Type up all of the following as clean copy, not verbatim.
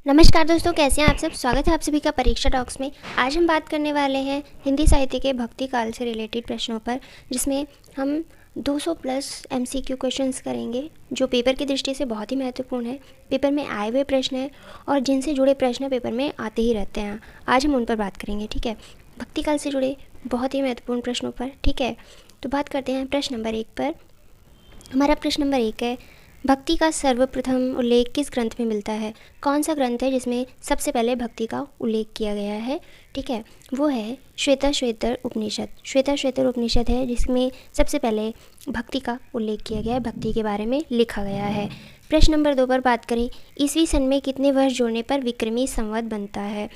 नमस्कार दोस्तों, कैसे हैं आप सब। स्वागत है आप सभी का परीक्षा टॉक्स में। आज हम बात करने वाले हैं हिंदी साहित्य के भक्ति काल से रिलेटेड प्रश्नों पर, जिसमें हम 200 प्लस एमसीक्यू क्वेश्चंस करेंगे जो पेपर की दृष्टि से बहुत ही महत्वपूर्ण है। पेपर में आए हुए प्रश्न हैं और जिनसे जुड़े प्रश्न पेपर में आते ही रहते हैं। आज हम उन पर बात करेंगे, ठीक है, भक्ति काल से जुड़े बहुत ही महत्वपूर्ण प्रश्नों पर, ठीक है। तो बात करते हैं प्रश्न नंबर 1 पर। हमारा प्रश्न नंबर 1 है, भक्ति का सर्वप्रथम उल्लेख किस ग्रंथ में मिलता है। कौन सा ग्रंथ है जिसमें सबसे पहले भक्ति का उल्लेख किया गया है, ठीक है। वो है श्वेताश्वतर उपनिषद। श्वेताश्वतर उपनिषद है जिसमें सबसे पहले भक्ति का उल्लेख किया गया है, भक्ति के बारे में लिखा गया है। प्रश्न नंबर 2 पर बात करें, ईसवी सन में कितने वर्ष जोड़ने पर विक्रमी संवत बनता है।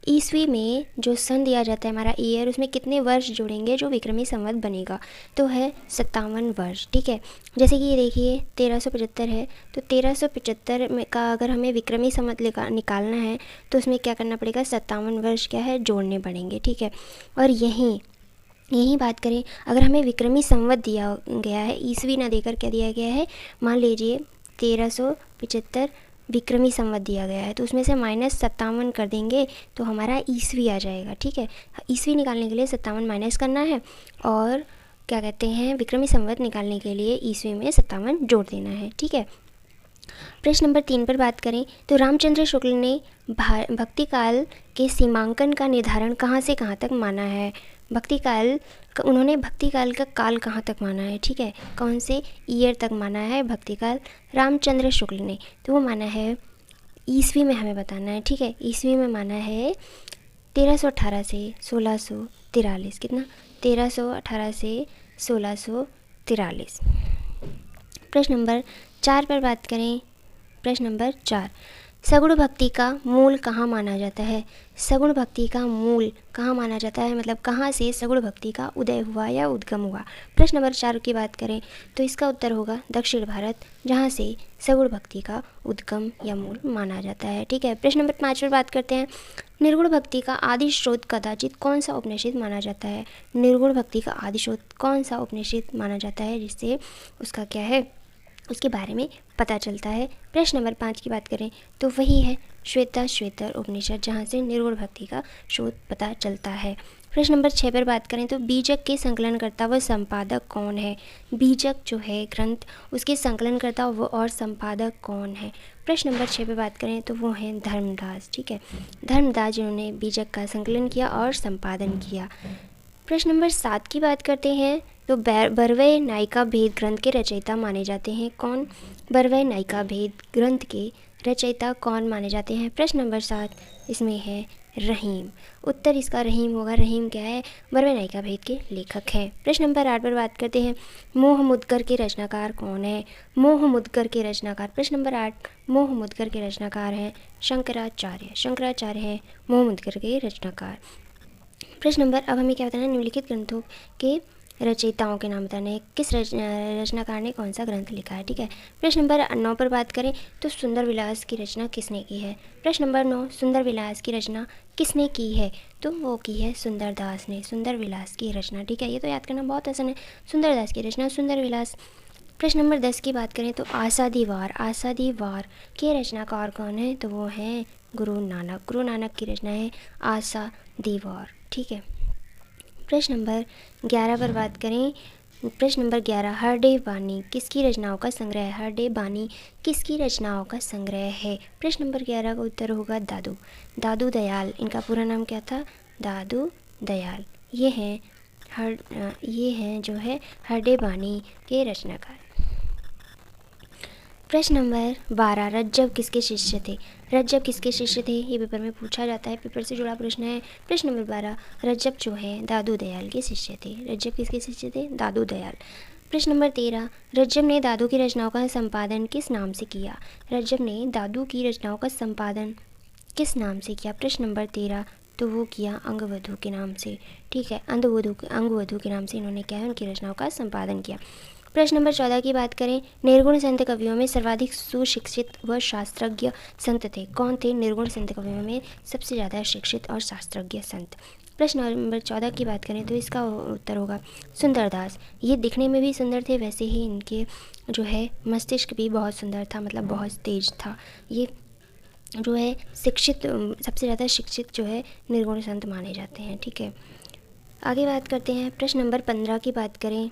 ईस्वी में जो सन दिया जाता है हमारा ईयर, उसमें कितने वर्ष जोड़ेंगे जो विक्रमी संवत बनेगा, तो है 57 वर्ष, ठीक है। जैसे कि ये देखिए 1375 है, तो 1375 में का अगर हमें विक्रमी संवत निकालना है तो उसमें क्या करना पड़ेगा, 57 वर्ष क्या है जोड़ने पड़ेंगे, ठीक है। और यहीं बात करें, अगर हमें विक्रमी संवत दिया गया है, ईस्वी ना देकर क्या दिया गया है, मान लीजिए 1375 विक्रमी संवत दिया गया है, तो उसमें से -57 कर देंगे तो हमारा ईस्वी आ जाएगा, ठीक है। ईस्वी निकालने के लिए 57 माइनस करना है और क्या कहते हैं, विक्रमी संवत निकालने के लिए ईस्वी में 57 जोड़ देना है, ठीक है। प्रश्न नंबर 3 पर बात करें तो रामचंद्र शुक्ल ने भक्ति काल के सीमांकन का निर्धारण कहाँ से कहाँ तक माना है। उन्होंने भक्ति काल का काल कहाँ तक माना है, ठीक है, कौन से ईयर तक माना है भक्ति काल रामचंद्र शुक्ल ने, तो वो माना है ईस्वी में, हमें बताना है, ठीक है। ईस्वी में माना है 1318 से 1643, कितना, 1318 से 1643। प्रश्न नंबर 4 पर बात करें। प्रश्न नंबर 4, सगुण भक्ति का मूल कहाँ माना जाता है। सगुण भक्ति का मूल कहाँ माना जाता है, मतलब कहाँ से सगुण भक्ति का उदय हुआ या उद्गम हुआ। प्रश्न नंबर 4 की बात करें तो इसका उत्तर होगा दक्षिण भारत, जहाँ से सगुण भक्ति का उद्गम या मूल माना जाता है, ठीक है। प्रश्न नंबर 5 पर बात करते हैं, निर्गुण भक्ति का आदि स्रोत कदाचित कौन सा उपनिषद माना जाता है। निर्गुण भक्ति का आदि स्रोत कौन सा उपनिषद माना जाता है, जिससे उसका क्या है, उसके बारे में पता चलता है। प्रश्न नंबर 5 की बात करें तो वही है श्वेताश्वतर उपनिषद, जहाँ से निर्गुण भक्ति का स्रोत पता चलता है। प्रश्न नंबर 6 पर बात करें तो बीजक के संकलनकर्ता व संपादक कौन है। बीजक जो है ग्रंथ, उसके संकलनकर्ता वो और संपादक कौन है। प्रश्न नंबर 6 पर बात करें तो वो हैं धर्मदास, ठीक है, धर्मदास जिन्होंने बीजक का संकलन किया और संपादन किया। प्रश्न नंबर 7 की बात करते हैं तो बरवय नायिका भेद ग्रंथ के रचयिता माने जाते हैं कौन। बरवय नायिका भेद ग्रंथ के रचयिता कौन माने जाते हैं। प्रश्न नंबर 7 इसमें है रहीम, उत्तर इसका रहीम होगा। रहीम क्या है, बरवय नायिका भेद के लेखक हैं। प्रश्न नंबर 8 पर बात करते हैं, मोह मुद्गर के रचनाकार कौन है। मोह मुद्गर के रचनाकार, प्रश्न नंबर 8, मोह मुद्गर के रचनाकार हैं शंकराचार्य। शंकराचार्य हैं मोह मुद्गर के रचनाकार। प्रश्न नंबर, अब हमें क्या बताना है, निम्नलिखित ग्रंथों के रचयिताओं के नाम बताने हैं, किस रचनाकार ने कौन सा ग्रंथ लिखा है, ठीक है। प्रश्न नंबर 9 पर बात करें तो सुंदर विलास की रचना किसने की है। प्रश्न नंबर 9, सुंदर विलास की रचना किसने की है, तो वो की है सुंदरदास ने, सुंदर विलास की रचना, ठीक है। ये तो याद करना बहुत आसान है, सुंदरदास की रचना सुंदर विलास। प्रश्न नंबर 10 की बात करें तो आसादी वार के रचनाकार कौन है, तो वो हैं गुरु नानक। गुरु नानक की रचना है आसादी वार, ठीक है। प्रश्न नंबर 11 पर बात करें। प्रश्न नंबर 11, हरदेव बानी किसकी रचनाओं का संग्रह है। हरदेव बानी किसकी रचनाओं का संग्रह है। प्रश्न नंबर 11 का उत्तर होगा दादू दयाल। इनका पूरा नाम क्या था, दादू दयाल। ये हैं जो है हरदेव बानी के रचनाकार। प्रश्न नंबर 12, रज्जब किसके शिष्य थे। रज्जब किसके शिष्य थे, ये पेपर में पूछा जाता है, पेपर से जुड़ा प्रश्न है। प्रश्न नंबर 12, रज्जब जो है दादू दयाल के शिष्य थे। रज्जब किसके शिष्य थे, दादू दयाल। प्रश्न नंबर 13, रज्जब ने दादू की रचनाओं का संपादन किस नाम से किया। रज्जब ने दादू की रचनाओं का संपादन किस नाम से किया। प्रश्न नंबर 13, तो वो किया अंगवधू के नाम से, ठीक है, अंगवधू के नाम से इन्होंने क्या है, उनकी रचनाओं का संपादन किया। प्रश्न नंबर 14 की बात करें, निर्गुण संत कवियों में सर्वाधिक सुशिक्षित व शास्त्रज्ञ संत थे कौन थे। निर्गुण संत कवियों में सबसे ज़्यादा शिक्षित और शास्त्रज्ञ संत। प्रश्न नंबर 14 की बात करें तो इसका उत्तर होगा सुंदरदास। ये दिखने में भी सुंदर थे, वैसे ही इनके जो है मस्तिष्क भी बहुत सुंदर था, मतलब बहुत तेज था। ये जो है शिक्षित, सबसे ज़्यादा शिक्षित जो है निर्गुण संत माने जाते हैं। ठीक है, आगे बात करते हैं। प्रश्न नंबर 15 की बात करें,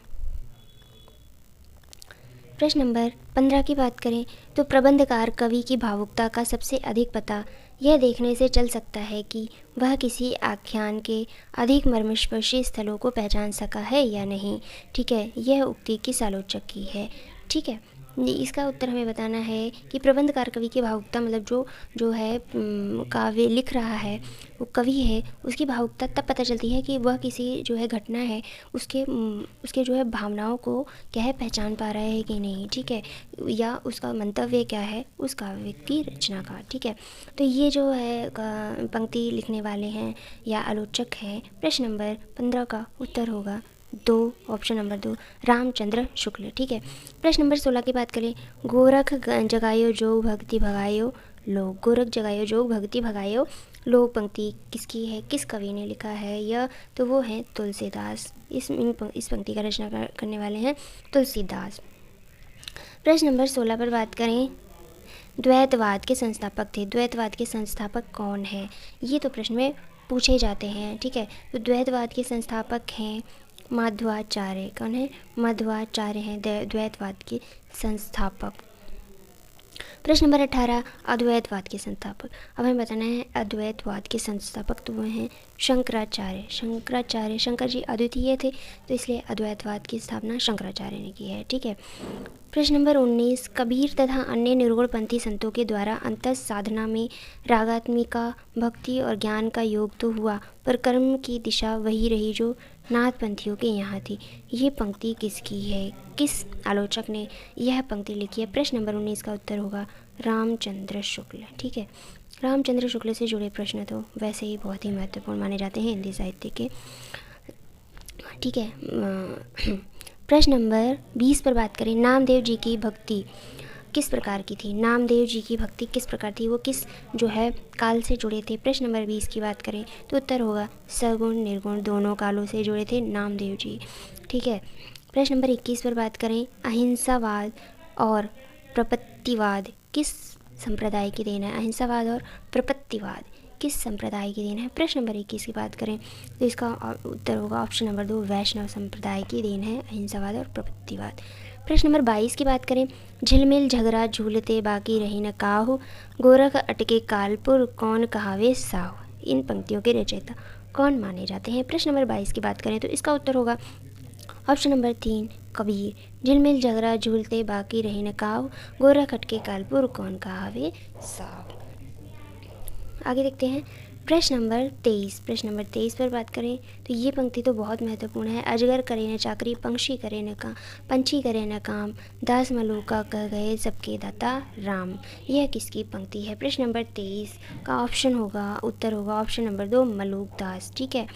प्रश्न नंबर 15 की बात करें तो प्रबंधकार कवि की भावुकता का सबसे अधिक पता यह देखने से चल सकता है कि वह किसी आख्यान के अधिक मर्मस्पर्शी स्थलों को पहचान सका है या नहीं। ठीक है, यह उक्ति किस आलोचक की है। ठीक है, इसका उत्तर हमें बताना है कि प्रबंधकार कवि की भावुकता, मतलब जो है काव्य लिख रहा है, वो कवि है, उसकी भावुकता तब पता चलती है कि वह किसी जो है घटना है उसके जो है भावनाओं को क्या है पहचान पा रहा है कि नहीं। ठीक है, या उसका मंतव्य क्या है उस काव्य की रचना का। ठीक है, तो ये जो है पंक्ति लिखने वाले हैं या आलोचक हैं, प्रश्न नंबर 15 का उत्तर होगा 2, ऑप्शन नंबर 2, रामचंद्र शुक्ल। ठीक है, प्रश्न नंबर 16 की बात करें, गोरख जगायो जोग भक्ति भगायो लोग, गोरख जगायो जोग भक्ति भगायो लोग पंक्ति किसकी है, किस कवि ने लिखा है, यह तो वो है तुलसीदास। इस पंक्ति का रचना करने वाले हैं तुलसीदास। प्रश्न नंबर 16 पर बात करें, द्वैतवाद के संस्थापक थे, द्वैतवाद के संस्थापक कौन है, ये तो प्रश्न में पूछे जाते हैं। ठीक है, तो द्वैतवाद के संस्थापक हैं मध्वाचार्य। कौन है, मध्वाचार्य हैं द्वैतवाद के संस्थापक। प्रश्न नंबर 18, अद्वैतवाद के संस्थापक। अब हमें बताना है अद्वैतवाद के संस्थापक, तो वो हैं शंकराचार्य। शंकराचार्य, शंकर जी अद्वितीय थे, तो इसलिए अद्वैतवाद की स्थापना शंकराचार्य ने की है। ठीक है, प्रश्न नंबर 19, कबीर तथा अन्य निर्गुणपंथी संतों के द्वारा अंतः साधना में रागात्मिका भक्ति और ज्ञान का योग तो हुआ, पर कर्म की दिशा वही रही जो नाथपंथियों के यहाँ थी। ये पंक्ति किसकी है, किस आलोचक ने यह पंक्ति लिखी है। प्रश्न नंबर 19 का उत्तर होगा रामचंद्र शुक्ल। ठीक है, रामचंद्र शुक्ल से जुड़े प्रश्न तो वैसे ही बहुत ही महत्वपूर्ण माने जाते हैं हिंदी साहित्य के। ठीक है, प्रश्न नंबर 20 पर बात करें, नामदेव जी की भक्ति किस प्रकार की थी, नामदेव जी की भक्ति किस प्रकार थी, वो किस जो है काल से जुड़े थे। प्रश्न नंबर 20 की बात करें तो उत्तर होगा सगुण निर्गुण दोनों कालों से जुड़े थे नामदेव जी। ठीक है, प्रश्न नंबर 21 पर बात करें, अहिंसावाद और प्रपत्तिवाद किस संप्रदाय की देन है, अहिंसावाद और प्रपत्तिवाद किस संप्रदाय की देन है। प्रश्न नंबर 21 की बात करें तो इसका उत्तर होगा ऑप्शन नंबर 2, वैष्णव संप्रदाय की देन है अहिंसावाद और प्रपत्तिवाद। प्रश्न नंबर 22 की बात करें, झिलमिल झगड़ा झूलते बाकी रही न काहू, गोरख अटके कालपुर कौन कहावे साहू। इन पंक्तियों के रचयिता कौन माने जाते हैं। प्रश्न नंबर 22 की बात करें तो इसका उत्तर होगा ऑप्शन नंबर 3, कबीर। झिलमिल झगड़ा झूलते बाकी रही न काहू, गोरख अटके कालपुर कौन कहावे साहू। आगे देखते हैं प्रश्न नंबर 23। प्रश्न नंबर 23 पर बात करें तो ये पंक्ति तो बहुत महत्वपूर्ण है, अजगर करे न चाकरी पंछी करे न काम, पंछी करे न काम, दास मलूका कह गए सबके दाता राम। यह किसकी पंक्ति है। प्रश्न नंबर 23 का ऑप्शन होगा, उत्तर होगा ऑप्शन नंबर 2, मलूक दास। ठीक है,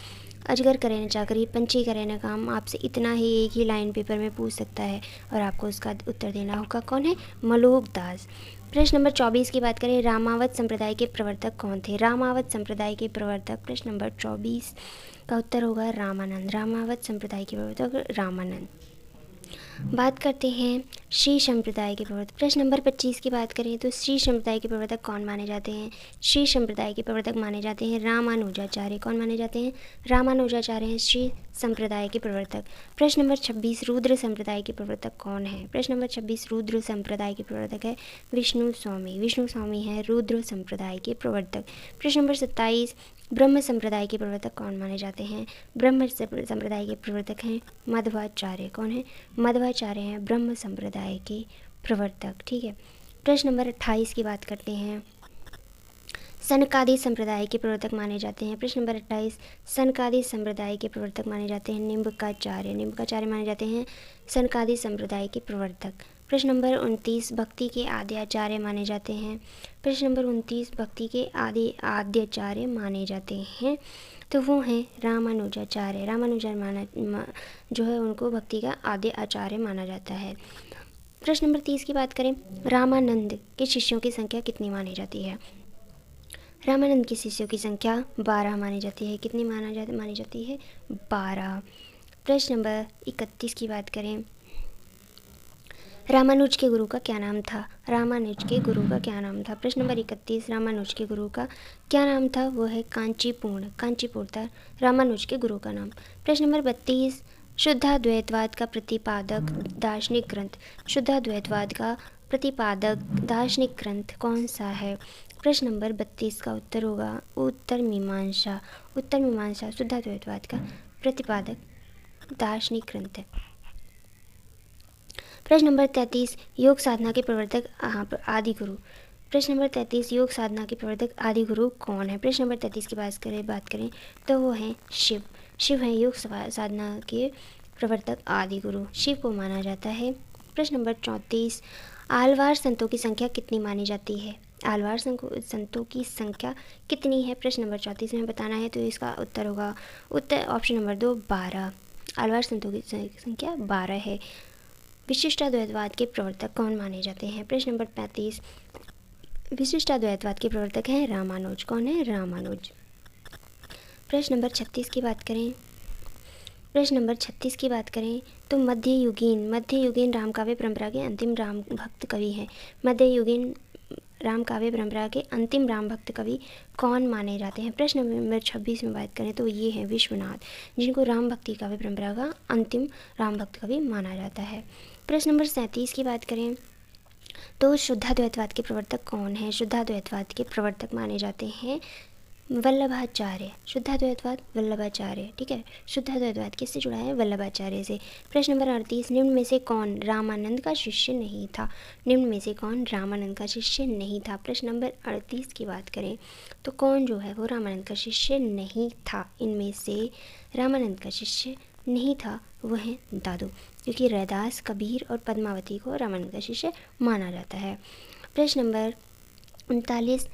अजगर करे न चाकरी पंछी करे न काम, आपसे इतना ही एक ही लाइन पेपर में पूछ सकता है और आपको उसका उत्तर देना होगा। कौन है, मलूक दास। प्रश्न नंबर 24 की बात करें, रामावत संप्रदाय के प्रवर्तक कौन थे। रामावत संप्रदाय के प्रवर्तक, प्रश्न नंबर 24 का उत्तर होगा रामानंद। रामावत संप्रदाय के प्रवर्तक रामानंद। बात करते हैं श्री संप्रदाय के प्रवर्तक। प्रश्न नंबर 25 की बात करें तो श्री संप्रदाय के प्रवर्तक कौन माने जाते हैं। श्री संप्रदाय के प्रवर्तक माने जाते हैं रामानुजाचार्य। कौन माने जाते हैं, रामानुजाचार्य हैं श्री संप्रदाय के प्रवर्तक। प्रश्न नंबर 26, रुद्र संप्रदाय के प्रवर्तक कौन है। प्रश्न नंबर 26, रुद्र संप्रदाय के प्रवर्तक है विष्णु स्वामी। विष्णु स्वामी है रुद्र संप्रदाय के प्रवर्तक। प्रश्न नंबर 27, ब्रह्म संप्रदाय के प्रवर्तक कौन माने जाते हैं। ब्रह्म संप्रदाय के प्रवर्तक हैं मध्वाचार्य। कौन है, मध्वाचार्य हैं ब्रह्म संप्रदाय के प्रवर्तक। ठीक है, प्रश्न नंबर 28 की बात करते हैं, सनकादि संप्रदाय के प्रवर्तक माने जाते हैं। प्रश्न नंबर 28, सनकादि संप्रदाय के प्रवर्तक माने जाते हैं निम्बकाचार्य। निम्बकाचार्य माने जाते हैं सनकादि संप्रदाय के प्रवर्तक। प्रश्न नंबर 29, भक्ति के आद्य आचार्य माने जाते हैं। प्रश्न नंबर 29, भक्ति के आद्य आचार्य माने जाते हैं तो वो हैं रामानुजाचार्य। रामानुजाचार्य जो है उनको भक्ति का आद्य आचार्य माना जाता है। प्रश्न नंबर 30 की बात करें, रामानंद के शिष्यों की संख्या कितनी मानी जाती है। रामानंद के शिष्यों की संख्या 12 मानी जाती है। कितनी मानी जाती है, 12। प्रश्न नंबर 31 की बात करें, रामानुज के गुरु का क्या नाम था? रामानुज के गुरु का क्या नाम था? प्रश्न नंबर 31, रामानुज के गुरु का क्या नाम था? वो है कांचीपूर्ण। कांचीपुर था रामानुज के गुरु का नाम। प्रश्न नंबर 32, शुद्धाद्वैतवाद का प्रतिपादक दार्शनिक ग्रंथ। शुद्धाद्वैतवाद का प्रतिपादक दार्शनिक ग्रंथ कौन सा है? प्रश्न नंबर 32 का उत्तर होगा उत्तर मीमांसा। उत्तर मीमांसा शुद्धाद्वैतवाद का प्रतिपादक दार्शनिक ग्रंथ है। प्रश्न नंबर 33, योग साधना के प्रवर्तक आदि गुरु। प्रश्न नंबर 33, योग साधना के प्रवर्तक आदि गुरु कौन है? प्रश्न नंबर 33 की बात करें तो वो हैं शिव। शिव हैं योग साधना के प्रवर्तक आदि गुरु, शिव को माना जाता है। प्रश्न नंबर 34, आलवार संतों की संख्या कितनी मानी जाती है? आलवार संतों की संख्या कितनी है? प्रश्न नंबर 34 में बताना है, तो इसका उत्तर होगा ऑप्शन नंबर 2, 12। आलवार संतों की संख्या 12 है। विशिष्टाद्वैतवाद के प्रवर्तक कौन माने जाते हैं? प्रश्न नंबर 35, विशिष्टाद्वैतवाद के प्रवर्तक हैं रामानुज। कौन है? रामानुज। प्रश्न नंबर 36 की बात करें तो मध्ययुगीन रामकाव्य परंपरा के अंतिम राम भक्त कवि हैं। मध्ययुगीन रामकाव्य परंपरा के अंतिम राम भक्त कवि कौन माने जाते हैं? प्रश्न नंबर 26 में बात करें तो ये हैं विश्वनाथ, जिनको राम भक्ति काव्य परंपरा का अंतिम राम भक्त कवि माना जाता है। प्रश्न नंबर 37 की बात करें तो शुद्धाद्वैतवाद के प्रवर्तक कौन है? शुद्धाद्वैतवाद के प्रवर्तक माने जाते हैं वल्लभाचार्य। शुद्धाद्वैतवाद वल्लभाचार्य, ठीक है। शुद्धाद्वैतवाद किससे जुड़ा है? वल्लभाचार्य से। प्रश्न नंबर 38, निम्न में से कौन रामानंद का शिष्य नहीं था? निम्न में से कौन रामानंद का शिष्य नहीं था? प्रश्न नंबर 38 की बात करें तो कौन जो है वो रामानंद का शिष्य नहीं था? इनमें से रामानंद का शिष्य नहीं था वह है दादू, क्योंकि रैदास, कबीर और पद्मावती को रामानंद का शिष्य माना जाता है। प्रश्न नंबर 39,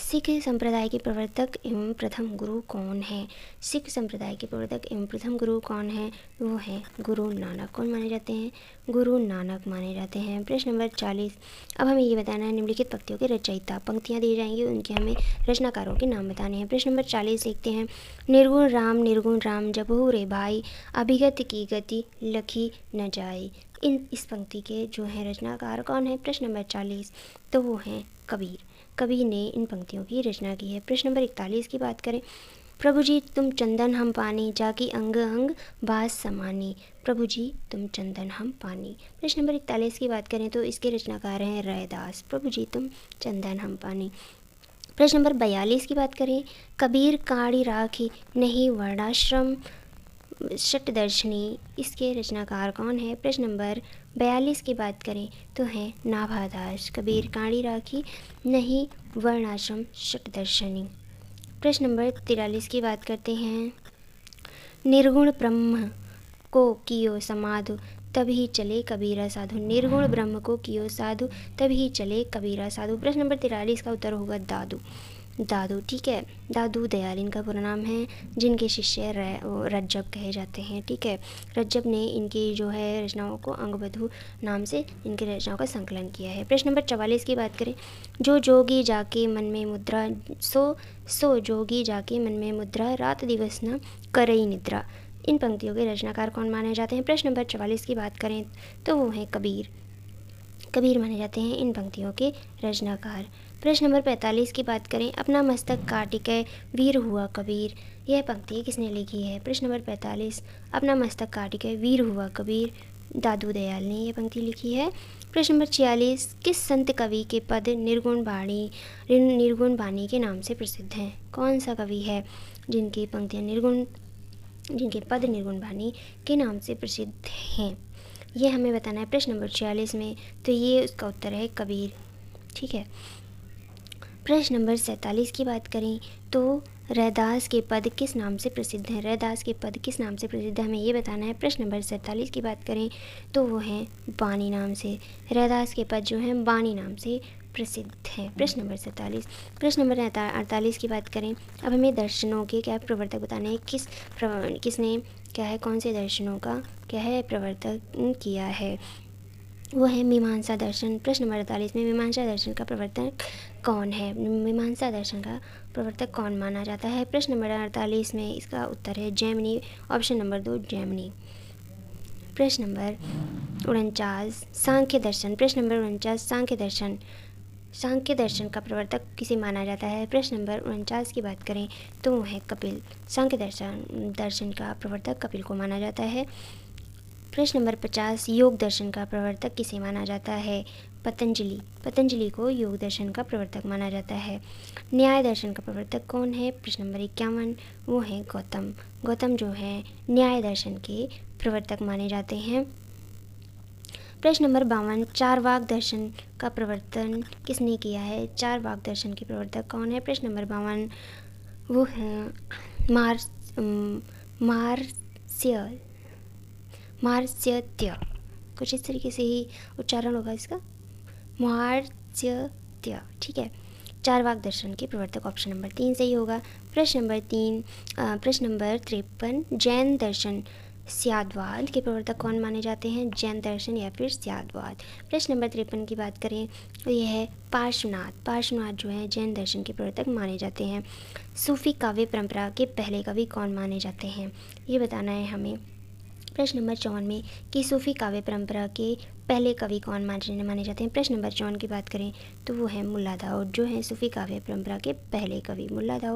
सिख संप्रदाय के प्रवर्तक एवं प्रथम गुरु कौन है? सिख संप्रदाय के प्रवर्तक एवं प्रथम गुरु कौन है? वो हैं गुरु नानक। कौन माने जाते हैं? गुरु नानक माने जाते हैं। प्रश्न नंबर 40, अब हमें ये बताना है निम्नलिखित पंक्तियों के रचयिता। पंक्तियाँ दी जाएंगी, उनके हमें रचनाकारों के नाम बताने हैं। प्रश्न नंबर 40 देखते हैं, निर्गुण राम जबहु रे भाई, अभिगत की गति लखी न जाई। इस पंक्ति के जो है रचनाकार कौन है? प्रश्न नंबर 40, तो वो हैं कबीर। कबीर ने इन पंक्तियों की रचना की है। प्रश्न नंबर 41 की बात करें, प्रभु जी तुम चंदन हम पानी, जाकी अंग अंग बास समानी। प्रभु जी तुम चंदन हम पानी। प्रश्न नंबर 41 की बात करें तो इसके रचनाकार हैं रैदास। प्रभु जी तुम चंदन हम पानी। प्रश्न नंबर 42 की बात करें, कबीर काड़ी राखी नहीं वर्णाश्रम षटदर्शनी। इसके रचनाकार कौन है? प्रश्न नंबर 42 की बात करें तो है नाभादास। कबीर काड़ी राखी नहीं वर्णाश्रम षटदर्शनी। प्रश्न नंबर 43 की बात करते हैं, निर्गुण ब्रह्म को कियो समाधु तभी चले कबीरा साधु। निर्गुण ब्रह्म को कियो साधु तभी चले कबीरा साधु। प्रश्न नंबर 43 का उत्तर होगा दादू। दादू, ठीक है। दादू दयाल इनका पूरा नाम है, जिनके शिष्य रज्जब कहे जाते हैं, ठीक है। रज्जब ने इनकी जो है रचनाओं को अंगबधू नाम से इनकी रचनाओं का संकलन किया है। प्रश्न नंबर 44 की बात करें, जो जोगी जाके मन में मुद्रा, सो जोगी जाके मन में मुद्रा, रात दिवस न करई निद्रा। इन पंक्तियों के रचनाकार कौन माने जाते हैं? प्रश्न नंबर 44 की बात करें तो वो हैं कबीर। कबीर माने जाते हैं इन पंक्तियों के रचनाकार। प्रश्न नंबर 45 की बात करें, अपना मस्तक काटिके वीर हुआ कबीर। यह पंक्ति किसने लिखी है? प्रश्न नंबर 45, अपना मस्तक काटिके वीर हुआ कबीर, दादू दयाल ने यह पंक्ति लिखी है। प्रश्न नंबर 46, किस संत कवि के पद निर्गुण बाणी के नाम से प्रसिद्ध हैं? कौन सा कवि है जिनकी पंक्तियाँ जिनके पद निर्गुण बाणी के नाम से प्रसिद्ध हैं? ये हमें बताना है प्रश्न नंबर 46 में, तो ये उसका उत्तर है कबीर, ठीक है। प्रश्न नंबर 47 की बात करें तो रैदास के पद किस नाम से प्रसिद्ध हैं? रैदास के पद किस नाम से प्रसिद्ध है, हमें ये बताना है। प्रश्न नंबर 47 की बात करें तो वो हैं बानी नाम से। रैदास के पद जो हैं बानी नाम से प्रसिद्ध हैं। प्रश्न नंबर 47। प्रश्न नंबर 48 की बात करें, अब हमें दर्शनों के क्या प्रवर्तक बताने हैं, किसने क्या है, कौन से दर्शनों का क्या है प्रवर्तक किया है? वो है मीमांसा दर्शन। प्रश्न नंबर 48 में मीमांसा दर्शन का प्रवर्तक कौन है? मीमांसा दर्शन का प्रवर्तक कौन माना जाता है? प्रश्न नंबर 48 में इसका उत्तर है जैमिनी। Option number 2 Jaimini. प्रश्न नंबर 49 सांख्य दर्शन। प्रश्न नंबर 49 सांख्य दर्शन। सांख्य दर्शन का प्रवर्तक किसे माना जाता है? प्रश्न नंबर 49 की बात करें तो वो है कपिल। सांख्य दर्शन का प्रवर्तक कपिल को माना जाता है। प्रश्न नंबर 50 योग दर्शन का प्रवर्तक किसे माना जाता है? पतंजलि। पतंजलि को योग दर्शन का प्रवर्तक माना जाता है। न्याय दर्शन का प्रवर्तक कौन है? प्रश्न नंबर 51 वो है गौतम। गौतम जो है न्याय दर्शन के प्रवर्तक माने जाते हैं। प्रश्न नंबर 52 चारवाक दर्शन का प्रवर्तन किसने किया है? चारवाक दर्शन के प्रवर्तक कौन है? प्रश्न नंबर 52 वो है मार्स्यत्य। कुछ इस तरीके से ही उच्चारण होगा इसका, मार्स्यत्य। ठीक है, चारवाक दर्शन के प्रवर्तक ऑप्शन नंबर 3 सही होगा। प्रश्न नंबर 53 जैन दर्शन स्याद्वाद के प्रवर्तक कौन माने जाते हैं? जैन दर्शन या फिर स्याद्वाद। प्रश्न नंबर 53 की बात करें तो यह है पार्श्वनाथ। पार्श्वनाथ जो है जैन दर्शन के प्रवर्तक माने जाते हैं। सूफी काव्य परंपरा के पहले कवि कौन माने जाते हैं? ये बताना है हमें। प्रश्न नंबर 54 में कि सूफी काव्य परंपरा के पहले कवि कौन माने जाते हैं? प्रश्न नंबर 54 की बात करें तो वो है मुल्ला दाऊद, जो है सूफी काव्य परंपरा के पहले कवि मुल्ला दाऊद।